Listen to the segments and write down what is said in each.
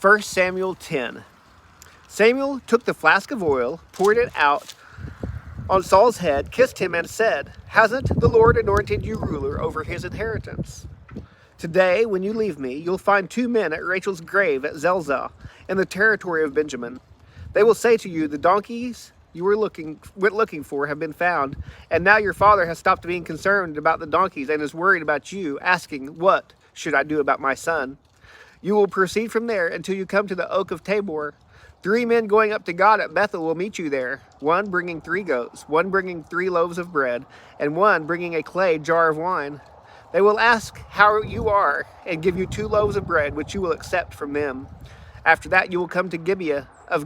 1 Samuel 10. Samuel took the flask of oil, poured it out on Saul's head, kissed him, and said, "Hasn't the Lord anointed you ruler over his inheritance? Today, when you leave me, you'll find 2 men at Rachel's grave at Zelzah, in the territory of Benjamin. They will say to you, 'The donkeys you went looking for have been found, and now your father has stopped being concerned about the donkeys and is worried about you, asking, what should I do about my son?' You will proceed from there until you come to the oak of Tabor. 3 men going up to God at Bethel will meet you there, one bringing 3 goats, one bringing 3 loaves of bread, and one bringing a clay jar of wine. They will ask how you are and give you 2 loaves of bread, which you will accept from them. After that you will come to Gibeah of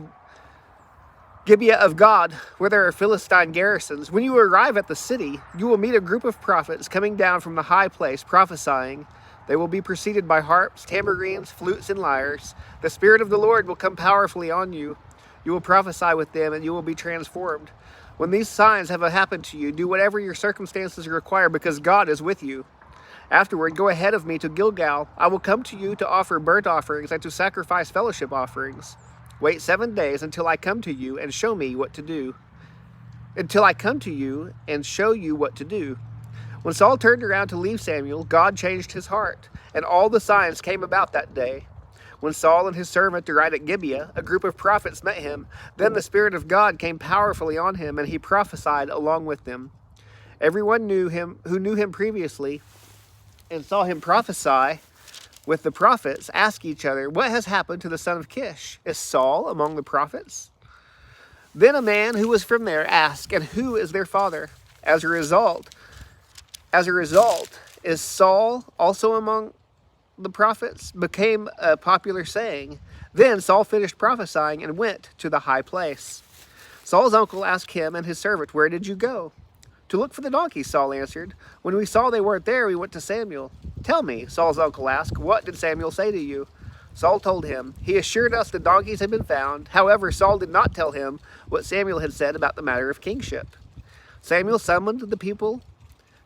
God, where there are Philistine garrisons. When you arrive at the city, you will meet a group of prophets coming down from the high place, prophesying. They will be preceded by harps, tambourines, flutes, and lyres. The Spirit of the Lord will come powerfully on you. You will prophesy with them, and you will be transformed. When these signs have happened to you, do whatever your circumstances require, because God is with you. Afterward, go ahead of me to Gilgal. I will come to you to offer burnt offerings and to sacrifice fellowship offerings. Wait 7 days until I come to you and show me what to do. Until I come to you and show you what to do." When Saul turned around to leave Samuel, God changed his heart, and all the signs came about that day. When Saul and his servant arrived at Gibeah, a group of prophets met him. Then the Spirit of God came powerfully on him, and he prophesied along with them. Everyone who knew him previously and saw him prophesy with the prophets asked each other, "What has happened to the son of Kish? Is Saul among the prophets?" Then a man who was from there asked, "And who is their father?" As a result, is Saul also among the prophets? Became a popular saying. Then Saul finished prophesying and went to the high place. Saul's uncle asked him and his servant, "Where did you go?" "To look for the donkeys," Saul answered. "When we saw they weren't there, we went to Samuel." "Tell me," Saul's uncle asked, "what did Samuel say to you?" Saul told him, "He assured us the donkeys had been found." However, Saul did not tell him what Samuel had said about the matter of kingship. Samuel summoned the people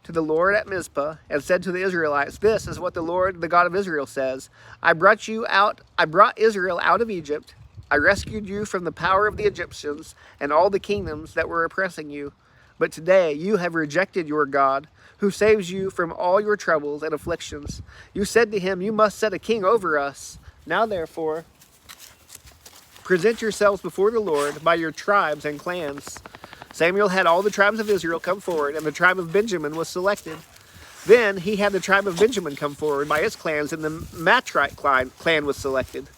to the Lord at Mizpah and said to the Israelites, "This is what the Lord, the God of Israel, says. I brought Israel out of Egypt. I rescued you from the power of the Egyptians and all the kingdoms that were oppressing you. But today you have rejected your God, who saves you from all your troubles and afflictions. You said to him, 'You must set a king over us.' Now therefore, present yourselves before the Lord by your tribes and clans." Samuel had all the tribes of Israel come forward, and the tribe of Benjamin was selected. Then he had the tribe of Benjamin come forward by its clans, and the Matrite clan was selected.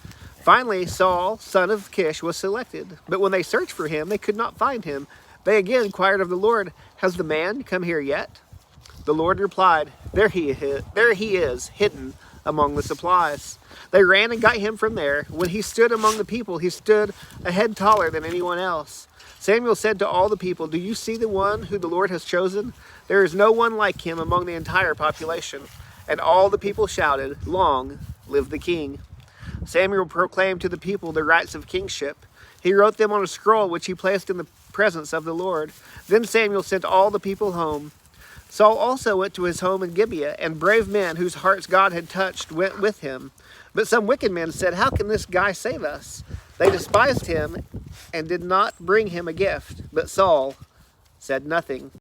Finally, Saul, son of Kish, was selected. But when they searched for him, they could not find him. They again inquired of the Lord, "Has the man come here yet?" The Lord replied, There he is, hidden among the supplies." They ran and got him from there. When he stood among the people, he stood a head taller than anyone else. Samuel said to all the people, "Do you see the one who the Lord has chosen? There is no one like him among the entire population." And all the people shouted, "Long live the king." Samuel proclaimed to the people the rights of kingship. He wrote them on a scroll, which he placed in the presence of the Lord. Then Samuel sent all the people home. Saul also went to his home in Gibeah, and brave men whose hearts God had touched went with him. But some wicked men said, "How can this guy save us?" They despised him and did not bring him a gift. But Saul said nothing.